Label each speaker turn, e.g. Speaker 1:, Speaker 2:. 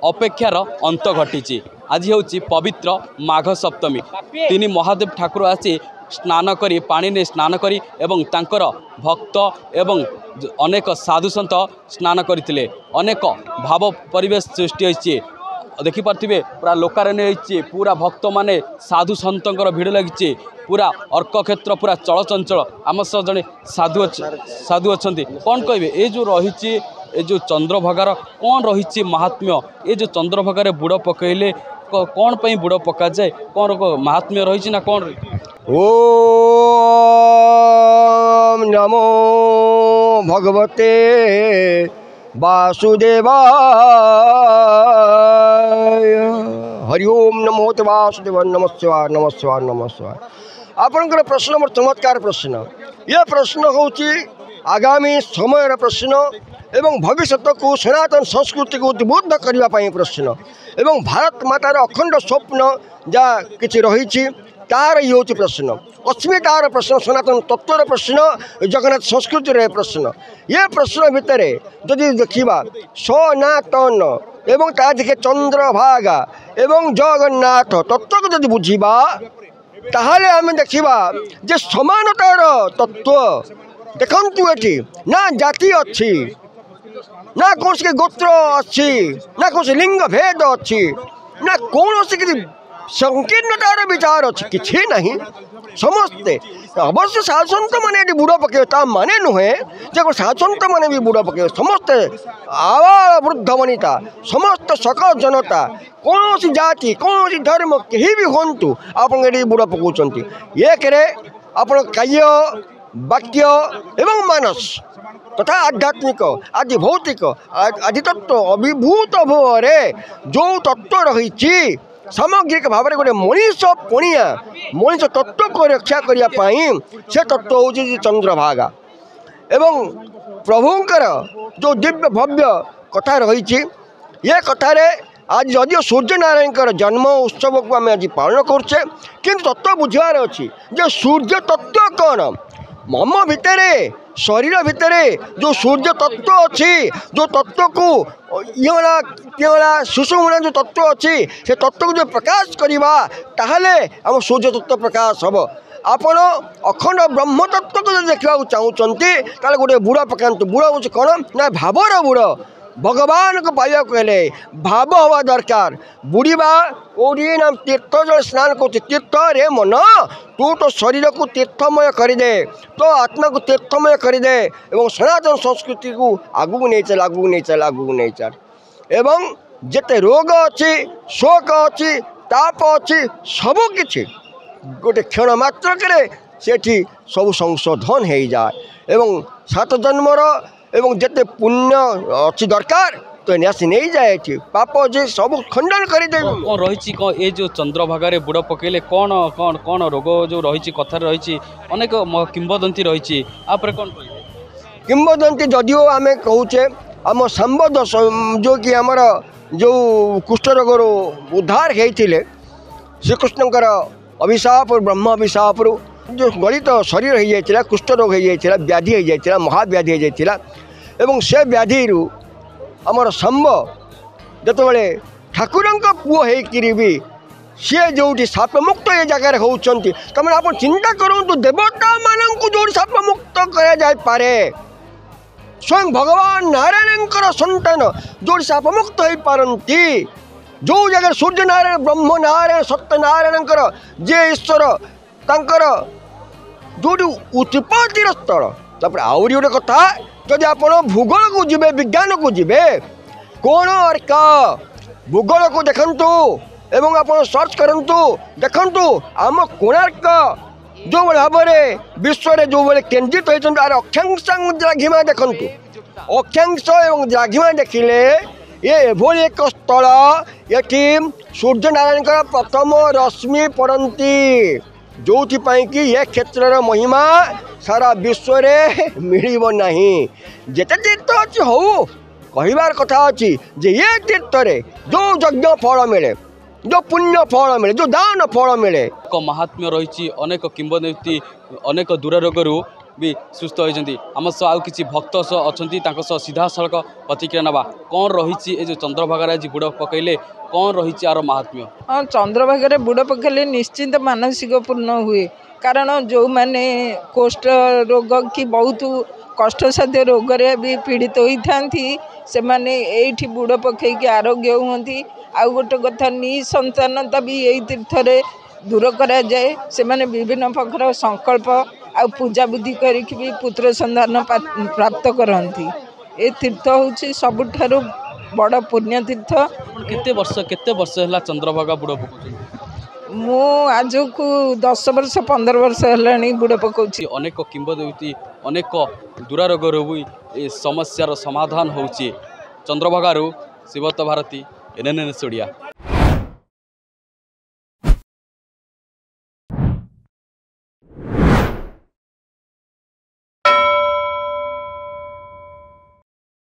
Speaker 1: अपेक्षार अंत घटी। आज हूँ पवित्र माघ सप्तमी। तीन महादेव ठाकुर आसी स्नान करी पानी ने स्नान करी एवं तांकर भक्त एवं अनेक साधु सन्त स्नान करते अनेक भाव परिवेश सृष्टि होती। देखिपे पूरा लोकारण्य होती, पूरा भक्त माने साधु सन्तर भिड़ लगी, पूरा अर्क क्षेत्र पूरा चलचंचल। आम सह जड़े साधु अच्छा कौन कहे ये जो रही ये जो चंद्रभागार कौन रही महात्म्य, ये जो चंद्रभागार बुड़ पकईले कौन पर बुड़ पका जाए, कौन महात्म्य रही ना कौन रही?
Speaker 2: ओम नमो भगवते वासुदेवाय। हरि ओम नमो वासुदेव। नमस्कार नमस्कार नमस्कार। आपनकर प्रश्न मोर चमत्कार प्रश्न। ये प्रश्न होची आगामी समय प्रश्न एवं भविष्य को सनातन संस्कृति को उद्बुद्ध करने प्रश्न एवं भारत मातार अखंड स्वप्न जहाँ कि रही तार ये हूँ प्रश्न, अस्मितार प्रश्न, सनातन तत्वर प्रश्न, जगन्नाथ संस्कृतिर प्रश्न। ये प्रश्न भितर जदि देखा सनातन एवं ता देखे चंद्रभागा एवं जगन्नाथ तत्व को जब बुझा ताहले आम देखा जे समानतार तत्व। देखंतु एठी ना जाति अच्छी, ना कौन से गोत्र अच्छी, ना कौन से लिंग भेद अच्छी, ना कौन से किसी संकीर्णतार विचार अच्छी, किसी नहीं। समस्ते अवश्य साधुसंत मैंने बुड़ पके माने नुहे जो साधुसंत मैंने भी बुड़ पके। समस्ते आवाल वृद्ध वनिता समस्त सकल जनता कौन सी जाति कौन सी धर्म कहीं भी हूँ आप बुड़ पकाउंट। एक आप काय वाक्य एवं मानस तथा आध्यात्मिक आदि भौतिक आदि तत्व अभिभूत भवरे जो तत्व रही सामग्रिक भाव में गोटे मनीष पणिया मनीष तत्व को रक्षा करने से तत्व हूँ चंद्रभागा एवं प्रभुंकर जो दिव्य भव्य कथा रही। ये कथार आज जदिव सूर्य नारायण जन्म उत्सव को आम आज पालन करुचे किंतु तत्व बुझार अच्छी जो सूर्य तत्व कौन मम भितरे शरीर भितरे जो सूर्य तत्व अच्छी जो तत्व को इला सुषुम्ना जो तत्व अच्छी से तत्व को जो प्रकाश करवा ताहले आम सूर्य तत्व प्रकाश हम। आपण अखंड ब्रह्म तत्व को जो देखा चाहते ताले गोटे बुड़ पकातु। बुड़ हूँ कौन ना भावर बुड़। भगवान को पाइबा हेले भाव हवा दरकार। बुड़ीबा कौड़ी ना तीर्थ जल स्नान कर तीर्थ रे मन तू तो शरीर को तीर्थमय करदे, तो आत्मा को तीर्थमय करदे एवं सनातन संस्कृति को आगू नहीं चल आगू नहीं चल आगू नहीं चल। एवं जिते रोग अच्छी शोक अच्छी ताप अच्छी सबू किछि गोटे क्षण मात्र करे सेठी सब संशोधन हो जाए एवं 7 जन्मर एवं जिते पुण्य अच्छी दरकार तो नियासी नहीं जाए पाप जे सब खंडन करदे।
Speaker 1: कौन रही कौन ये जो चंद्रभागार बुड़ पकेले कौन कौन कौन रोग जो रही कथार रही अनेक किंवदंती रही आप कौन
Speaker 2: किंवदंती जदिव आम कहूचे आम संबद जो कि आमर जो कुष्ठ रोग उद्धार होते श्रीकृष्णकर अभिशाप ब्रह्म अभिशाप जो गलित शरीर हो जाता कुष्ठ रोग हो जाता व्याधि हो जाता महाव्याधि हो जाता एवं से व्याधि आमर शंभ जिते ठाकुर पुओ होकर भी सी जो साप मुक्त ये जगह होती तमें आप चिंता करूँ देवता मानू जो साप मुक्त करे स्वयं भगवान नारायण संतान जो साप मुक्त हो पारती जो जगह सूर्य नारायण ब्रह्म नारायण सत्यनारायण जे ईश्वर तांकर जो उत्पत्तिर स्थल। तापर आउरी गोटे कथा जदि आप भूगोल को जीवे विज्ञान को जीवे कौन अर्क भूगोल को देखंतु एवं आप सर्च करंतु देखंतु आम कोणार्क जो भाव में विश्व में जो केन्द्रित होती अक्षांश द्राघिमा देखंतु अक्षांश एवं द्राघिमा देखिले ये एभली एक स्थल ये सूर्य नारायण प्रथम रश्मि पड़ती जो कि ये क्षेत्र महिमा सारा विश्व रे मिलिब नहीं। जेते तीर्थ अच्छी हो कहबार कथा अच्छी जे ये तीर्थ रे जो यज्ञ फल मिले जो पुण्य फल मिले जो दान फल मिले
Speaker 1: महात्म्य रही अनेक किंवदंती अनेक दूर रोगरू भी सुस्थ होती आम सह आउ कि भक्त अच्छा सीधा सड़क प्रतिक्रिया नवा कौन रही जो चंद्रभागा आज बुड़ पकईले कौन रही आर महात्म्य
Speaker 3: हाँ चंद्रभागा बुड़ पकड़े निश्चिंत मानसिक पूर्ण हुए कारण जो मैंने कोष्ठ रोग कि बहुत कष्टसाध्य रोग भी पीड़ित होता से मैंने ये बुड़ पकईकि आरोग्य हुंती आउ गोटे कथा निसंतानता भी यही तीर्थ दूर करा जाए से माने विभिन्न प्रकार संकल्प आ पूजा बुद्धि करके भी पुत्र संधान प्राप्त करती ए तीर्थ हूँ सबुठारु बड़ पुण्य तीर्थ
Speaker 1: केते वर्ष है चंद्रभागा बुड़ पकाउछन
Speaker 3: मु आज को 10 वर्ष 15 वर्ष है बुड़ पकाउछि
Speaker 1: अनेक किंवदंती अनेक दुरारोग भी ए समस्यार समाधान होउछि चंद्रभागारू शिवत भारती एनएन ओडिया।